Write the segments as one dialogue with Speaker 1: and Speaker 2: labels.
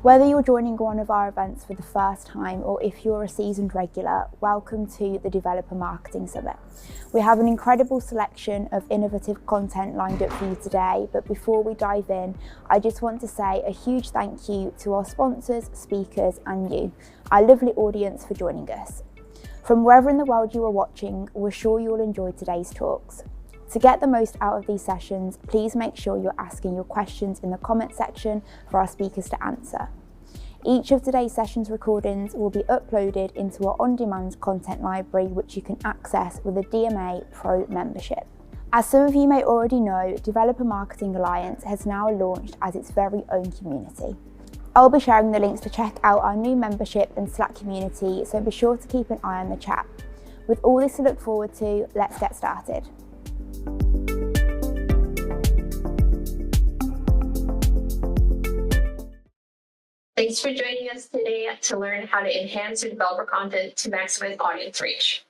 Speaker 1: Whether you're joining one of our events for the first time or if you're a seasoned regular, welcome to the Developer Marketing Summit. We have an incredible selection of innovative content lined up for you today, but before we dive in, I just want to say a huge thank you to our sponsors, speakers and you, our lovely audience, for joining us. From wherever in the world you are watching, we're sure you'll enjoy today's talks. To get the most out of these sessions, please make sure you're asking your questions in the comment section for our speakers to answer. Each of today's sessions recordings will be uploaded into our on-demand content library, which you can access with a DMA Pro membership. As some of you may already know, Developer Marketing Alliance has now launched as its very own community. I'll be sharing the links to check out our new membership and Slack community, so be sure to keep an eye on the chat. With all this to look forward to, let's get started.
Speaker 2: Thanks for joining us today to learn how to enhance your developer content to maximize audience reach.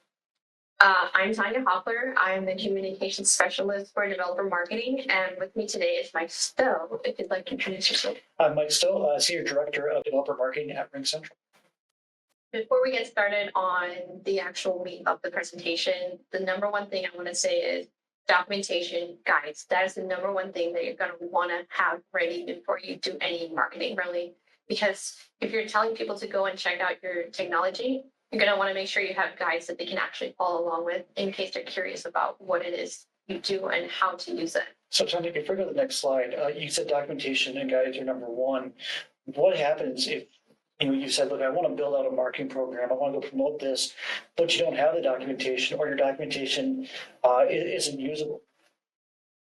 Speaker 2: I'm Tanya Hoppler. I'm the communications specialist for developer marketing, and with me today is Mike Stowe. If you'd like to introduce yourself.
Speaker 3: I'm Mike Stowe, Senior Director of Developer Marketing at RingCentral.
Speaker 2: Before we get started on the actual meat of the presentation, the number one thing I want to say is documentation, guides. That is the number one thing that you're going to want to have ready before you do any marketing, really. Because if you're telling people to go and check out your technology, you're going to want to make sure you have guides that they can actually follow along with in case they're curious about what it is you do and how to use it.
Speaker 3: So Tanya, if we go to the next slide, you said documentation and guides are number one. What happens if you said, look, I want to build out a marketing program, I want to go promote this, but you don't have the documentation or your documentation isn't usable?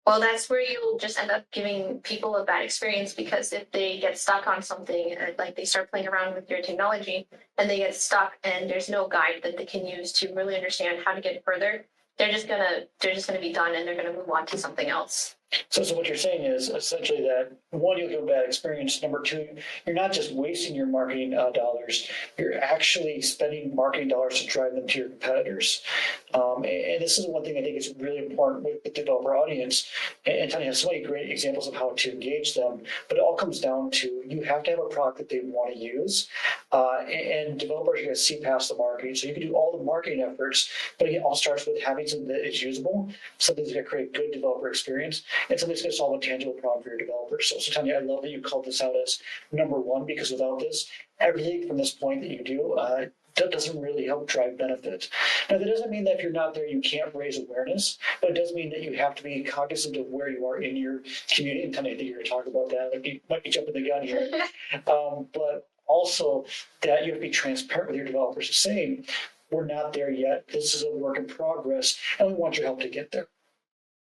Speaker 2: Well, that's where you'll just end up giving people a bad experience, because if they get stuck on something, like they start playing around with your technology and they get stuck and there's no guide that they can use to really understand how to get further, they're just gonna be done and they're gonna move on to something else.
Speaker 3: So what you're saying is essentially that, one, you'll get a bad experience. Number two, you're not just wasting your marketing dollars, you're actually spending marketing dollars to drive them to your competitors. And this is one thing I think is really important with the developer audience. And Tanya has so many great examples of how to engage them, but it all comes down to you have to have a product that they want to use. And developers are going to see past the marketing. So you can do all the marketing efforts, but again, it all starts with having something that is usable, something that's going to create a good developer experience, and something's going to solve a tangible problem for your developers. So Tanya, I love that you called this out as number one, because without this, everything from this point that you do doesn't really help drive benefit. Now, that doesn't mean that if you're not there, you can't raise awareness, but it does mean that you have to be cognizant of where you are in your community. And Tanya, I think you're going to talk about that. Like, you might be jumping the gun here. But also that you have to be transparent with your developers, saying, we're not there yet. This is a work in progress, and we want your help to get there.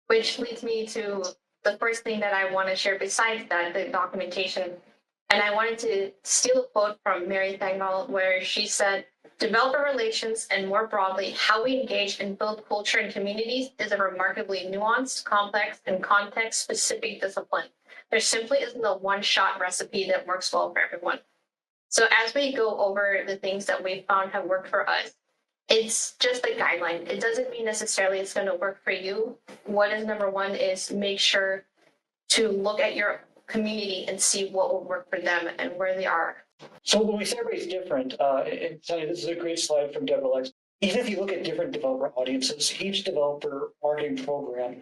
Speaker 2: Which leads me to the first thing that I want to share besides that, the documentation. And I wanted to steal a quote from Mary Thankball, where she said, "Developer relations, and more broadly, how we engage and build culture in communities, is a remarkably nuanced, complex, and context-specific discipline. There simply isn't a one-shot recipe that works well for everyone." So as we go over the things that we found have worked for us, it's just a guideline. It doesn't mean necessarily it's going to work for you. What is number one is make sure to look at your community and see what will work for them and where they are.
Speaker 3: So when we say everybody's different, and Tanya, this is a great slide from Deborah. Even if you look at different developer audiences, each developer marketing program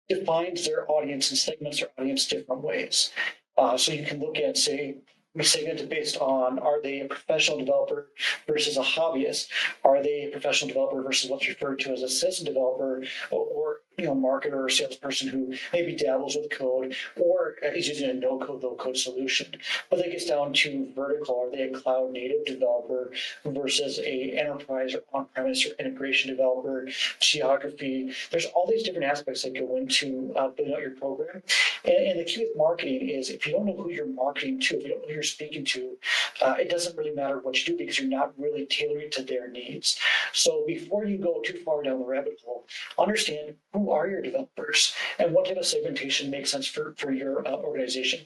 Speaker 3: defines their audience and segments their audience different ways. So you can look at, say, we segment it based on, are they a professional developer versus a hobbyist? Are they a professional developer versus what's referred to as a citizen developer, or marketer or salesperson who maybe dabbles with code or is using a no-code, low-code solution? But that gets down to vertical. Are they a cloud-native developer versus a enterprise or on-premise or integration developer? Geography. There's all these different aspects that go into building out your program. And the key with marketing is, if you don't know who you're marketing to, if you don't know who you're speaking to, it doesn't really matter what you do, because you're not really tailoring to their needs. So before you go too far down the rabbit hole, understand who are your developers and what type of segmentation makes sense for your organization.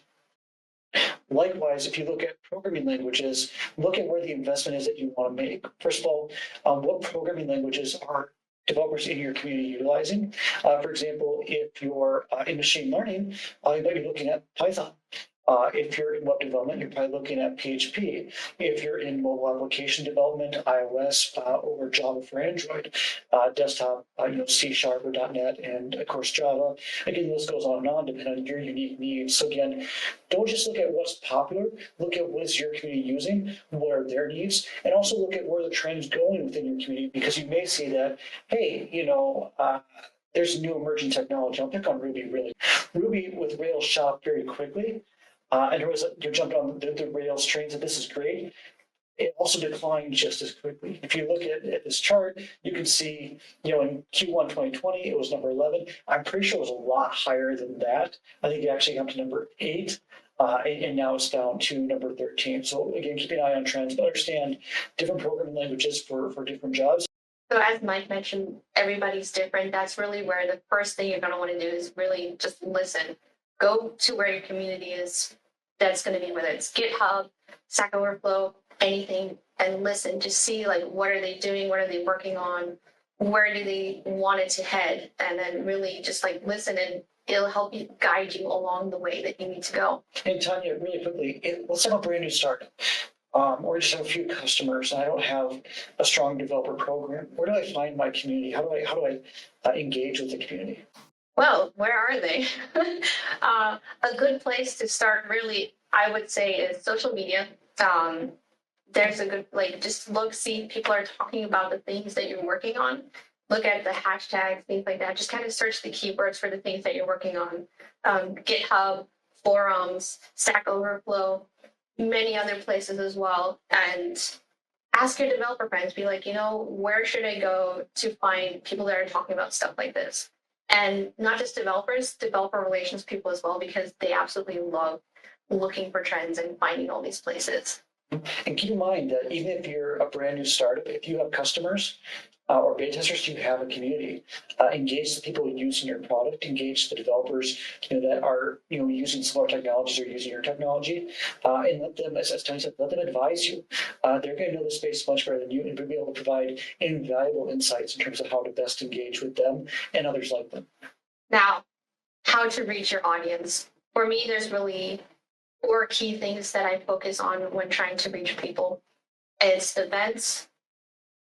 Speaker 3: Likewise, if you look at programming languages, look at where the investment is that you want to make. First of all, what programming languages are developers in your community utilizing? For example, if you're in machine learning, you might be looking at Python. If you're in web development, you're probably looking at PHP. If you're in mobile application development, iOS or Java for Android, desktop, C# or .NET, and of course Java. Again, this goes on and on depending on your unique needs. So again, don't just look at what's popular. Look at what is your community using, what are their needs, and also look at where the trend's going within your community, because you may see that, hey, there's new emerging technology. I'll pick on Ruby, really. Ruby with Rails shot very quickly. And you jumped on the Rails trains, and this is great. It also declined just as quickly. If you look at this chart, you can see, in Q1 2020, it was number 11. I'm pretty sure it was a lot higher than that. I think it actually got to number 8, and now it's down to number 13. So again, keep an eye on trends, but understand different programming languages for different jobs.
Speaker 2: So as Mike mentioned, everybody's different. That's really where the first thing you're going to want to do is really just listen. Go to where your community is. That's going to be whether it's GitHub, Stack Overflow, anything, and listen. Just see what are they doing? What are they working on? Where do they want it to head? And then really just listen, and it'll help you guide you along the way that you need to go.
Speaker 3: And Tanya, really quickly, let's have a brand new startup. Or just have a few customers, and I don't have a strong developer program. Where do I find my community? How do I engage with the community?
Speaker 2: Well, where are they? A good place to start, really, I would say, is social media. There's a good, just see people are talking about the things that you're working on. Look at the hashtags, things like that. Just kind of search the keywords for the things that you're working on. GitHub, forums, Stack Overflow, many other places as well. And ask your developer friends, be like, where should I go to find people that are talking about stuff like this? And not just developers, developer relations people as well, because they absolutely love looking for trends and finding all these places.
Speaker 3: And keep in mind that even if you're a brand new startup, if you have customers or beta testers, you have a community. Engage the people using your product, engage the developers that are using similar technologies or using your technology, and let them, as Tony said, let them advise you. They're going to know the space much better than you, and be able to provide invaluable insights in terms of how to best engage with them and others like them.
Speaker 2: Now, how to reach your audience. For me, there's really 4 key things that I focus on when trying to reach people. It's events,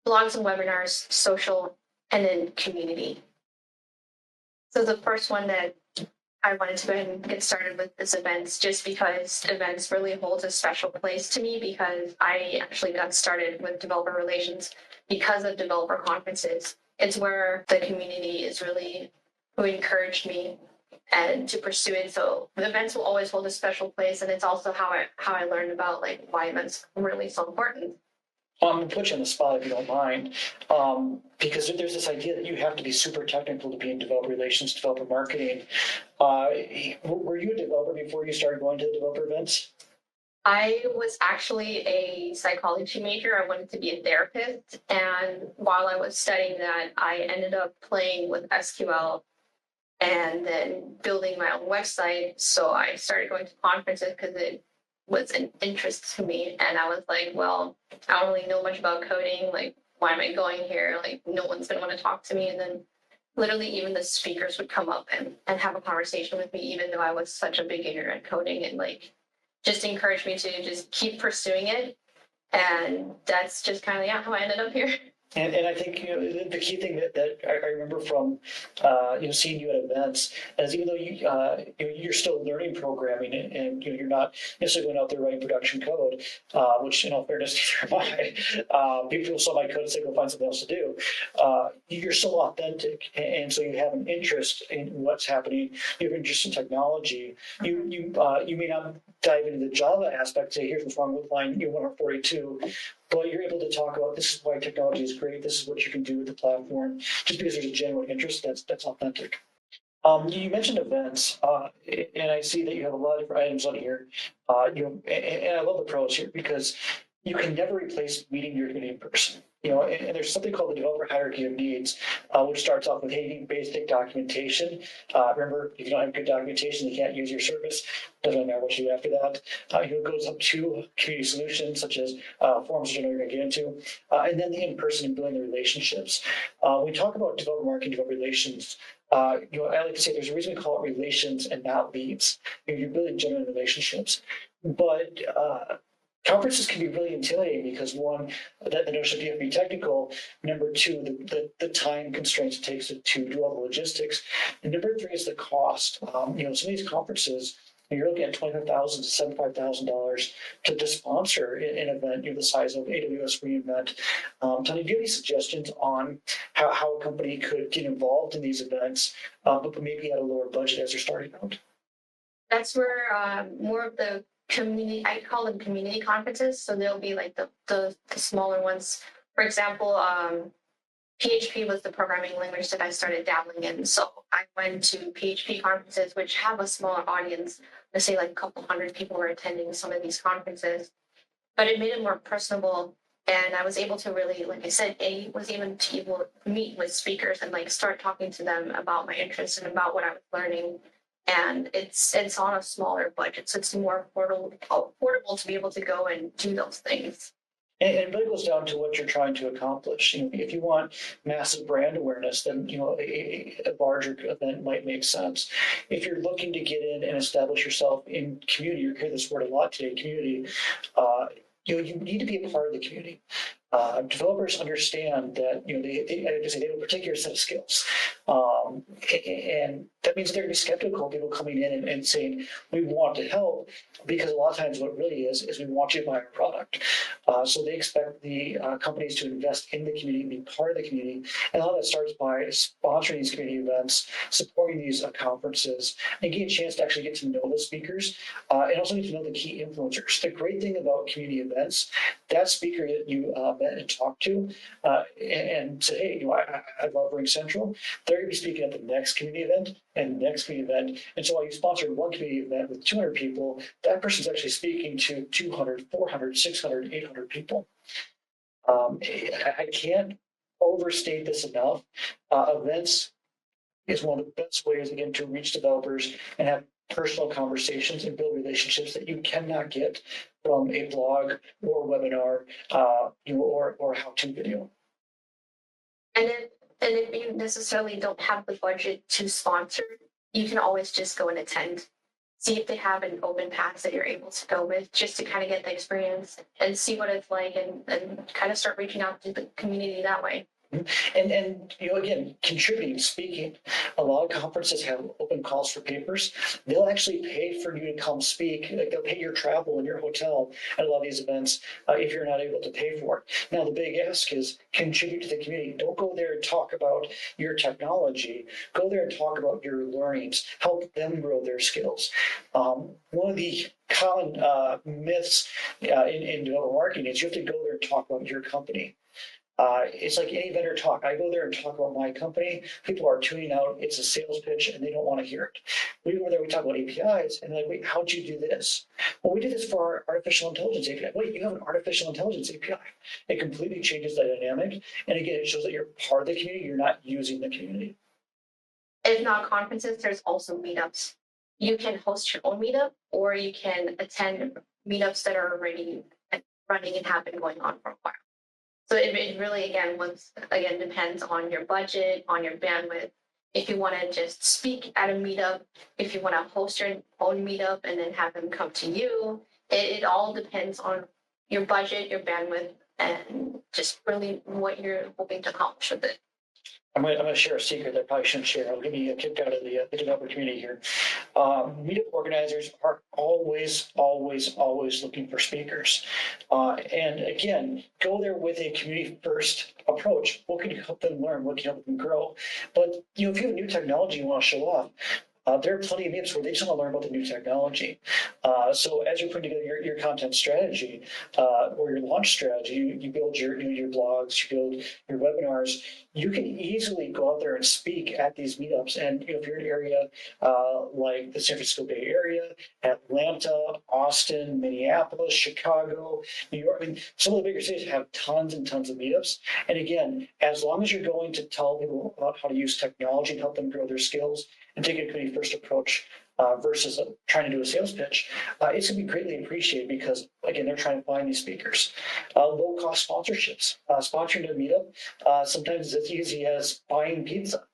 Speaker 2: blogs and webinars, social, and then community. So the first one that I wanted to go ahead and get started with is events, just because events really hold a special place to me, because I actually got started with developer relations because of developer conferences. It's where the community is really who encouraged me and to pursue it. So the events will always hold a special place, and it's also how I learned about why events are really so important.
Speaker 3: I'm going to put you on the spot if you don't mind, because there's this idea that you have to be super technical to be in developer relations, developer marketing. Were you a developer before you started going to the developer events?
Speaker 2: I was actually a psychology major. I wanted to be a therapist. And while I was studying that, I ended up playing with SQL and then building my own website. So I started going to conferences because it was an interest to me. And I was like, well, I don't really know much about coding. Why am I going here? No one's going to want to talk to me. And then literally even the speakers would come up and have a conversation with me, even though I was such a beginner at coding, and just encouraged me to just keep pursuing it. And that's just kind of how I ended up here.
Speaker 3: And I think the key thing that I remember from seeing you at events is, even though you're still learning programming, and you're not necessarily going out there writing production code, which in all fairness neither am I. People saw my code and say go find something else to do. You're still authentic, and so you have an interest in what's happening. You have an interest in technology. You may not dive into the Java aspect, say here's what's wrong with line 142. But you're able to talk about, this is why technology is great, this is what you can do with the platform, just because there's a genuine interest. That's authentic. You mentioned events, and I see that you have a lot of different items on here. And I love the pros here, because you can never replace meeting your community in person. And there's something called the developer hierarchy of needs, which starts off with, hey, you need basic documentation. Remember, if you don't have good documentation, you can't use your service. Doesn't matter what you do after that. It goes up to community solutions, such as forums, which I know you're going to get into, and then the in-person and building the relationships. When we talk about developer marketing, developer relations, I like to say there's a reason we call it relations and not leads. You're building genuine relationships. But conferences can be really intimidating because one, that the notion of you have to be technical. Number two, the time constraints it takes to do all the logistics. And number three is the cost. Some of these conferences, you're looking at $25,000 to $75,000 to sponsor an event the size of AWS reInvent. Tony, do you have any suggestions on how a company could get involved in these events, but maybe at a lower budget as they're starting out?
Speaker 2: That's where more of the community, I call them community conferences. So there'll be like the smaller ones. For example, PHP was the programming language that I started dabbling in. So I went to PHP conferences, which have a smaller audience. Let's say like a couple hundred people were attending some of these conferences, but it made it more personable. And I was able to really, like I said, was able to meet with speakers and like start talking to them about my interests and about what I was learning. And it's on a smaller budget, so it's more affordable to be able to go and do those things.
Speaker 3: And it really goes down to what you're trying to accomplish. If you want massive brand awareness, then a larger event might make sense. If you're looking to get in and establish yourself in community, you hear this word a lot today, community. You need to be a part of the community. Developers understand that they have a particular set of skills, and that means they're going to be skeptical of people coming in and saying we want to help, because a lot of times what it really is we want you to buy our product. So they expect the companies to invest in the community, be part of the community, and a lot of that starts by sponsoring these community events, supporting these conferences, and getting a chance to actually get to know the speakers, and also get to know the key influencers. The great thing about community events, that speaker that you met and talked to and said, hey, I love Ring Central, they're going to be speaking at the next community event and the next community event. And so while you sponsored one community event with 200 people, that person's actually speaking to 200, 400, 600, 800 people. I can't overstate this enough. Events is one of the best ways, again, to reach developers and have personal conversations and build relationships that you cannot get from a blog or webinar, or how-to video.
Speaker 2: And if you necessarily don't have the budget to sponsor, you can always just go and attend. See if they have an open pass that you're able to go with, just to kind of get the experience and see what it's like, and kind of start reaching out to the community that way.
Speaker 3: And again, contributing, speaking. A lot of conferences have open calls for papers. They'll actually pay for you to come speak. Like, they'll pay your travel and your hotel at a lot of these events if you're not able to pay for it. Now, the big ask is contribute to the community. Don't go there and talk about your technology. Go there and talk about your learnings. Help them grow their skills. One of the common myths in development marketing is you have to go there and talk about your company. It's like any vendor talk. I go there and talk about my company. People are tuning out. It's a sales pitch and they don't want to hear it. We go there, we talk about APIs, and they're like, wait, how'd you do this? Well, we did this for our artificial intelligence API. Wait, you have an artificial intelligence API. It completely changes the dynamic. And again, it shows that you're part of the community. You're not using the community.
Speaker 2: If not conferences, there's also meetups. You can host your own meetup, or you can attend meetups that are already running and have been going on for a while. So it really, again, depends on your budget, on your bandwidth. If you want to just speak at a meetup, if you want to host your own meetup and then have them come to you, it all depends on your budget, your bandwidth, and just really what you're hoping to accomplish with it.
Speaker 3: I'm going to share a secret that I probably shouldn't share. I'll get me kicked out of the developer community here. Meetup organizers are always looking for speakers. And again, go there with a community-first approach. What can you help them learn? What can you help them grow? But if you have a new technology you want to show off, there are plenty of meetups where they just want to learn about the new technology. So as you're putting together your content strategy or your launch strategy, you build your blogs, you build your webinars. You can easily go out there and speak at these meetups. And if you're in an area like the San Francisco Bay Area, Atlanta, Austin, Minneapolis, Chicago, New York, some of the bigger cities have tons and tons of meetups. And again, as long as you're going to tell people about how to use technology and help them grow their skills and take a community-first approach versus trying to do a sales pitch, it's going to be greatly appreciated, because again, they're trying to find these speakers. Low cost sponsorships, sponsoring a meetup. Sometimes it's as easy as buying pizza,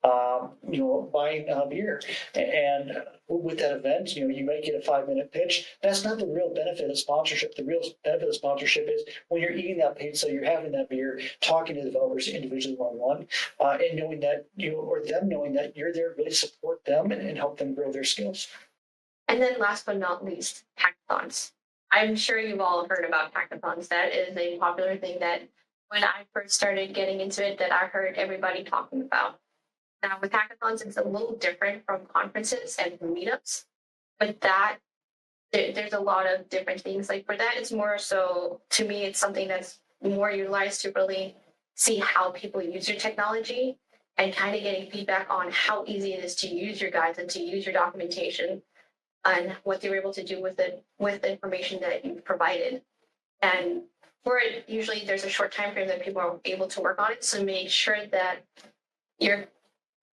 Speaker 3: buying beer. And with that event, you might get a 5-minute pitch. That's not the real benefit of sponsorship. The real benefit of sponsorship is when you're eating that pizza, you're having that beer, talking to developers individually one-on-one, and knowing that them knowing that you're there to really support them and help them grow their skills.
Speaker 2: And then last but not least, hackathons. I'm sure you've all heard about hackathons. That is a popular thing that when I first started getting into it, that I heard everybody talking about. Now with hackathons, it's a little different from conferences and from meetups, but there's a lot of different things. Like for that, it's more so, to me, it's something that's more utilized to really see how people use your technology and kind of getting feedback on how easy it is to use your guides and to use your documentation and what they were able to do with it, with the information that you've provided. And for it, usually there's a short time frame that people are able to work on it. So make sure that your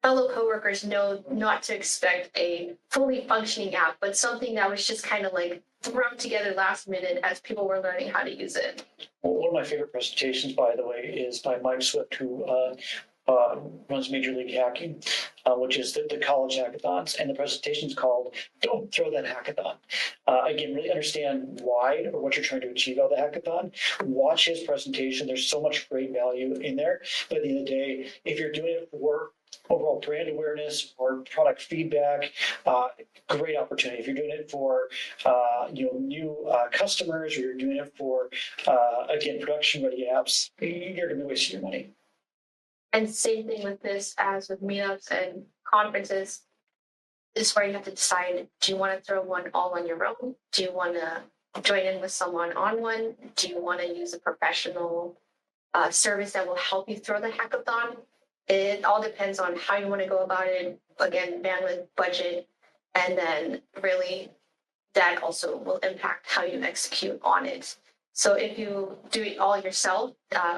Speaker 2: fellow coworkers know not to expect a fully functioning app, but something that was just kind of like thrown together last minute as people were learning how to use it.
Speaker 3: Well, one of my favorite presentations, by the way, is by Mike Swift, who runs Major League Hacking, which is the college hackathons. And the presentation is called Don't Throw That Hackathon. Again, really understand why or what you're trying to achieve out of the hackathon. Watch his presentation. There's so much great value in there. But at the end of the day, if you're doing it for overall brand awareness or product feedback, great opportunity. If you're doing it for new customers, or you're doing it for again production ready apps, you're going to be wasting your money.
Speaker 2: And same thing with this as with meetups and conferences. This is where you have to decide: do you want to throw one all on your own? Do you want to join in with someone on one? Do you want to use a professional service that will help you throw the hackathon? It all depends on how you want to go about it. Again, bandwidth, budget, and then really that also will impact how you execute on it. So if you do it all yourself,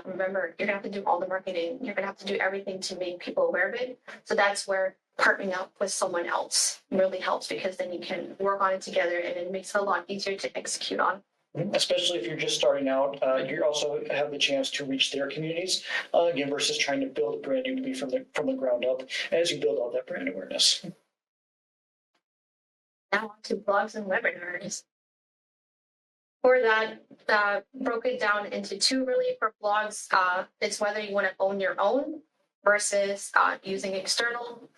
Speaker 2: remember, you're going to have to do all the marketing. You're going to have to do everything to make people aware of it. So that's where partnering up with someone else really helps, because then you can work on it together and it makes it a lot easier to execute on.
Speaker 3: Especially if you're just starting out, you also have the chance to reach their communities, again, versus trying to build a brand new community from the ground up as you build out that brand awareness.
Speaker 2: Now on to blogs and webinars. For that, broke it down into two really for blogs. It's whether you want to own your own versus using external.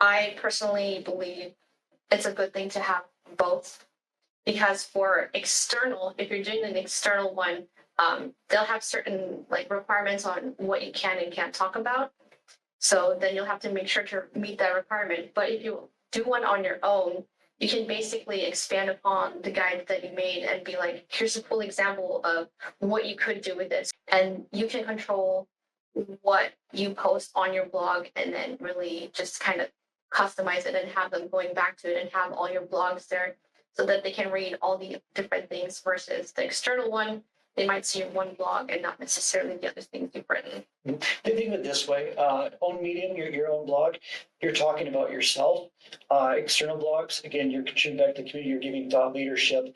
Speaker 2: I personally believe it's a good thing to have both, because for external, if you're doing an external one, they'll have certain requirements on what you can and can't talk about. So then you'll have to make sure to meet that requirement. But if you do one on your own, you can basically expand upon the guide that you made and be like, here's a full example of what you could do with this. And you can control what you post on your blog and then really just kind of customize it and have them going back to it and have all your blogs there so that they can read all the different things, versus the external one. They might see your one blog and not necessarily the other things you've written.
Speaker 3: Think of it this way: own Medium, your own blog, you're talking about yourself. External blogs, again, you're contributing back to the community, you're giving thought leadership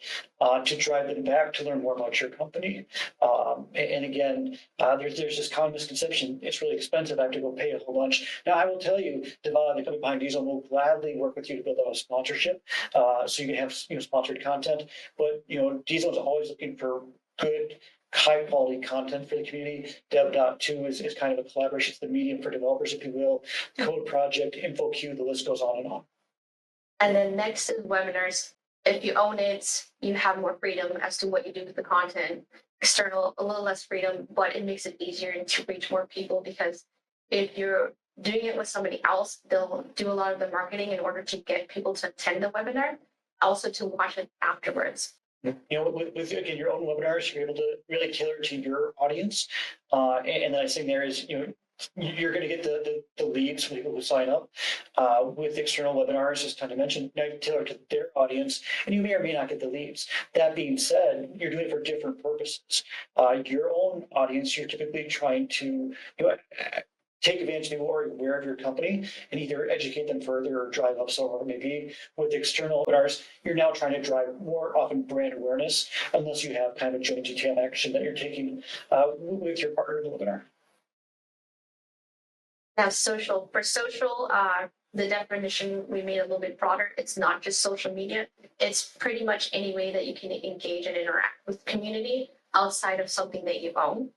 Speaker 3: to drive them back to learn more about your company. And again, there's this common misconception: it's really expensive, I have to go pay a whole bunch. Now, I will tell you, Devon, the company behind Diesel will gladly work with you to build out a sponsorship, so you can have sponsored content. But Diesel is always looking for good, high quality content for the community. Dev.2 is kind of a collaboration. It's the medium for developers, if you will. Code Project, InfoQ, the list goes on and on.
Speaker 2: And then next is webinars. If you own it, you have more freedom as to what you do with the content. External, a little less freedom, but it makes it easier to reach more people, because if you're doing it with somebody else, they'll do a lot of the marketing in order to get people to attend the webinar, also to watch it afterwards.
Speaker 3: With again, your own webinars, you're able to really tailor to your audience. And the nice thing there is, you're going to get the leads from people who sign up. With external webinars, as kind of mentioned, now you tailor to their audience, and you may or may not get the leads. That being said, you're doing it for different purposes. Your own audience, you're typically trying to, take advantage of people who are aware of your company and either educate them further or drive up some, or maybe with external webinars, you're now trying to drive more often brand awareness, unless you have kind of a joint GTM action that you're taking with your partner in the webinar.
Speaker 2: Now, for social, the definition we made a little bit broader. It's not just social media. It's pretty much any way that you can engage and interact with the community outside of something that you own.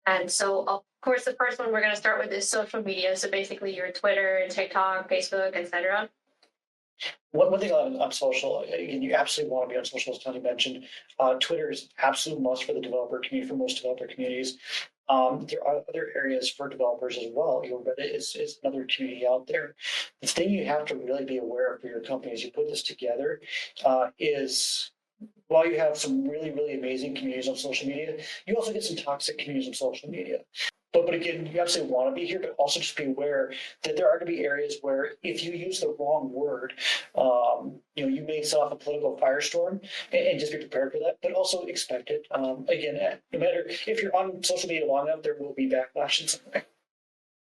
Speaker 2: And so, of course, the first one we're going to start with is social media. So basically your Twitter, TikTok, Facebook, etc.
Speaker 3: One thing on social, again, you absolutely want to be on social, as Tony mentioned. Twitter is an absolute must for the developer community, for most developer communities. There are other areas for developers as well. Reddit is another community out there. The thing you have to really be aware of for your company as you put this together is, while you have some really, really amazing communities on social media, you also get some toxic communities on social media. But again, you absolutely want to be here, but also just be aware that there are going to be areas where if you use the wrong word, you may set off a political firestorm, and just be prepared for that, but also expect it. Again, no matter if you're on social media long enough, there will be backlash in some way.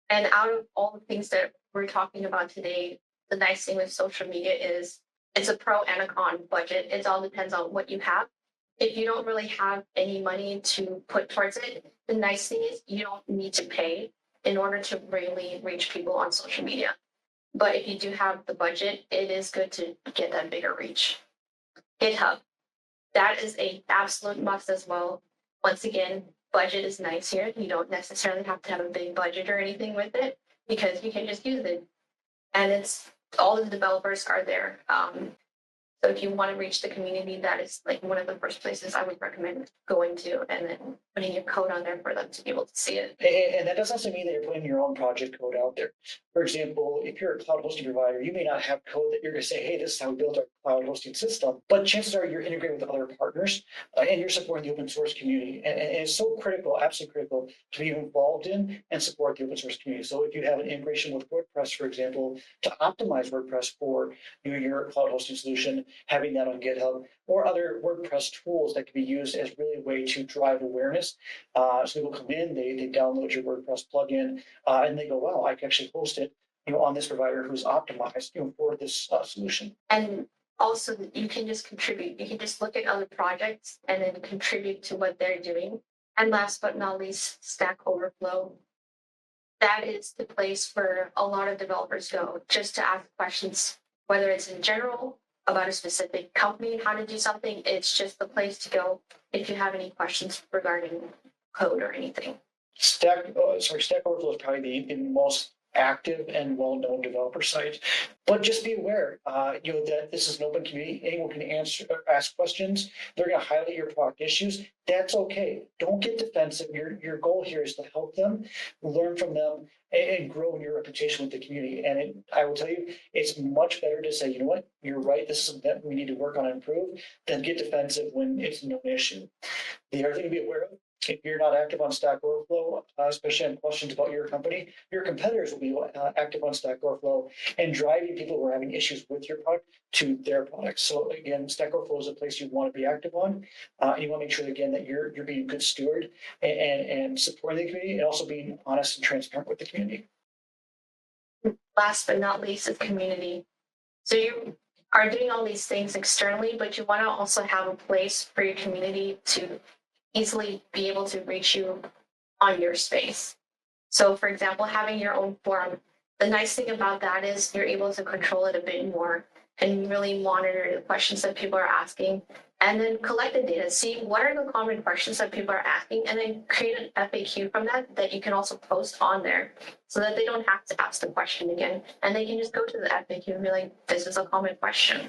Speaker 2: And out of all the things that we're talking about today, the nice thing with social media is it's a pro and a con budget. It all depends on what you have. If you don't really have any money to put towards it, the nice thing is you don't need to pay in order to really reach people on social media. But if you do have the budget, it is good to get that bigger reach. GitHub, that is an absolute must as well. Once again, budget is nice here. You don't necessarily have to have a big budget or anything with it because you can just use it. And it's all the developers are there. So if you want to reach the community, that is like one of the first places I would recommend going to, and then putting your code on there for them to be able to see it.
Speaker 3: And that doesn't also mean that you're putting your own project code out there. For example, if you're a cloud hosting provider, you may not have code that you're going to say, hey, this is how we built our cloud hosting system, but chances are you're integrating with other partners and you're supporting the open source community. And it's so critical, absolutely critical, to be involved in and support the open source community. So if you have an integration with WordPress, for example, to optimize WordPress for your cloud hosting solution, having that on GitHub, or other WordPress tools that can be used as really a way to drive awareness. So people come in, they download your WordPress plugin, and they go, wow, I can actually host it on this provider who's optimized for this solution.
Speaker 2: And also, you can just contribute. You can just look at other projects and then contribute to what they're doing. And last but not least, Stack Overflow. That is the place where a lot of developers go just to ask questions, whether it's in general about a specific company and how to do something. It's just the place to go if you have any questions regarding code or anything.
Speaker 3: Stack Overflow is probably the most active and well-known developer site, but just be aware, that this is an open community. Anyone can ask questions. They're going to highlight your product issues. That's okay. Don't get defensive. Your goal here is to help them, learn from them, and grow your reputation with the community. And I will tell you, it's much better to say, you know what, you're right. This is something that we need to work on and improve, than get defensive when it's no issue. The other thing to be aware of, if you're not active on Stack Overflow, especially on questions about your company, your competitors will be active on Stack Overflow and driving people who are having issues with your product to their products. So again, Stack Overflow is a place you want to be active on. And you want to make sure, again, that you're being a good steward and supporting the community, and also being honest and transparent with the community.
Speaker 2: Last but not least is community. So you are doing all these things externally, but you want to also have a place for your community to easily be able to reach you on your space. So for example, having your own forum, the nice thing about that is you're able to control it a bit more and really monitor the questions that people are asking, and then collect the data, see what are the common questions that people are asking, and then create an FAQ from that you can also post on there so that they don't have to ask the question again. And they can just go to the FAQ and be like, this is a common question.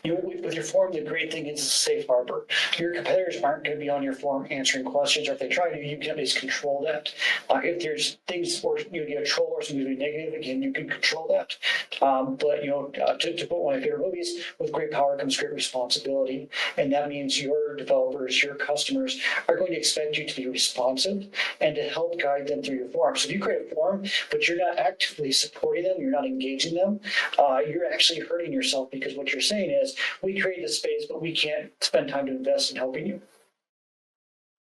Speaker 3: With your forum, the great thing is it's a safe harbor. Your competitors aren't going to be on your forum answering questions, or if they try to, you can at least control that. If there's things where you get a troll or something to be negative, again, you can control that. But to put one of my favorite movies, with great power comes great responsibility, and that means your developers, your customers are going to expect you to be responsive and to help guide them through your forum. So if you create a forum, but you're not actively supporting them, you're not engaging them, you're actually hurting yourself, because what you're saying is, we create the space, but we can't spend time to invest in helping you.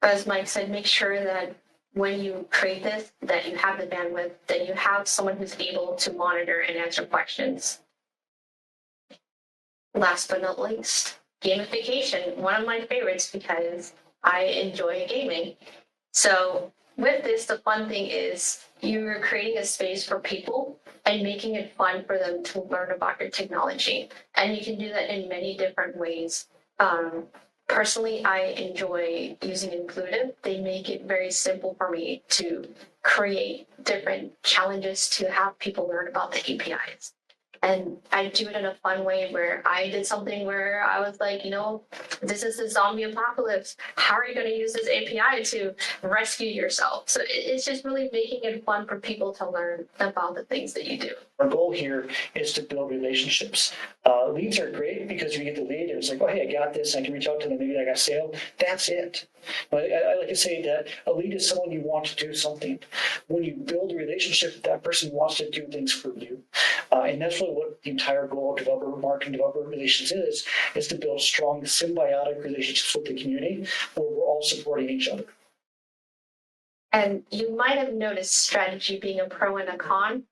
Speaker 2: As Mike said, make sure that when you create this, that you have the bandwidth, that you have someone who's able to monitor and answer questions. Last but not least, gamification, one of my favorites because I enjoy gaming. So with this, the fun thing is you're creating a space for people and making it fun for them to learn about your technology. And you can do that in many different ways. Personally, I enjoy using Inclusive. They make it very simple for me to create different challenges to have people learn about the APIs. And I do it in a fun way where I did something where I was like, this is the zombie apocalypse. How are you going to use this API to rescue yourself? So it's just really making it fun for people to learn about the things that you do.
Speaker 3: Our goal here is to build relationships. Leads are great because you get the lead and it's like, oh, hey, I got this. I can reach out to them. Maybe I got a sale. That's it. But I like to say that a lead is someone you want to do something. When you build a relationship, that person wants to do things for you. And that's really what the entire goal of developer marketing, developer relations is to build strong symbiotic relationships with the community where we're all supporting each other.
Speaker 2: And you might have noticed strategy being a pro and a con.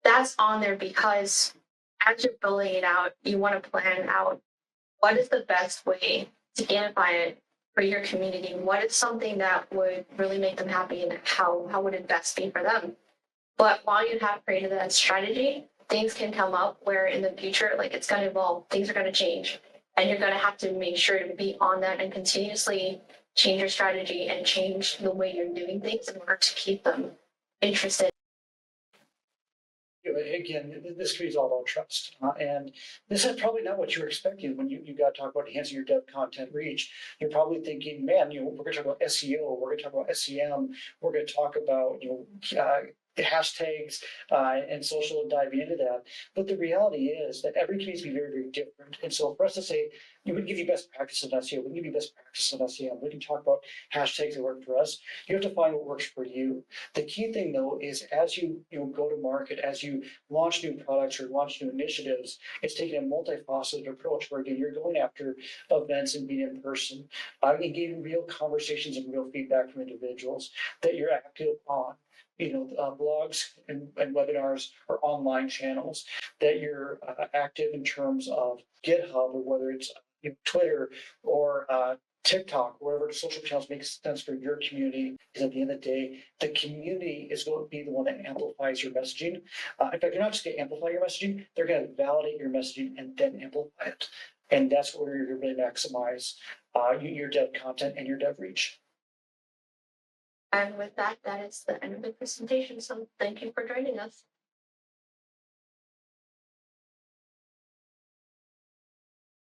Speaker 2: That's on there because as you're building it out, you want to plan out what is the best way to gamify it for your community. What is something that would really make them happy and how would it best be for them? But while you have created that strategy, things can come up where in the future, like it's going to evolve, things are going to change. And you're going to have to make sure to be on that and continuously change your strategy and change the way you're doing things in order to keep them interested.
Speaker 3: Again, this community is all about trust. And this is probably not what you were expecting when you got to talk about enhancing your dev content reach. You're probably thinking, man, we're going to talk about SEO, we're going to talk about SEM, we're going to talk about, hashtags and social diving into that. But the reality is that every community is very, very different. And so for us to say, we can give you best practices in SEO, we can give you best practices in SEM, we can talk about hashtags that work for us. You have to find what works for you. The key thing though is as you go to market, as you launch new products or launch new initiatives, it's taking a multifaceted approach where again, you're going after events and being in person, and getting real conversations and real feedback from individuals that you're active on. Blogs and webinars or online channels, that you're active in terms of GitHub or whether it's Twitter or TikTok, wherever the social channels make sense for your community, because at the end of the day, the community is going to be the one that amplifies your messaging. In fact, they're not just going to amplify your messaging, they're going to validate your messaging and then amplify it. And that's where you're going to really maximize your dev content and your dev reach.
Speaker 2: And with that, that is the end of the presentation. So thank you for joining us.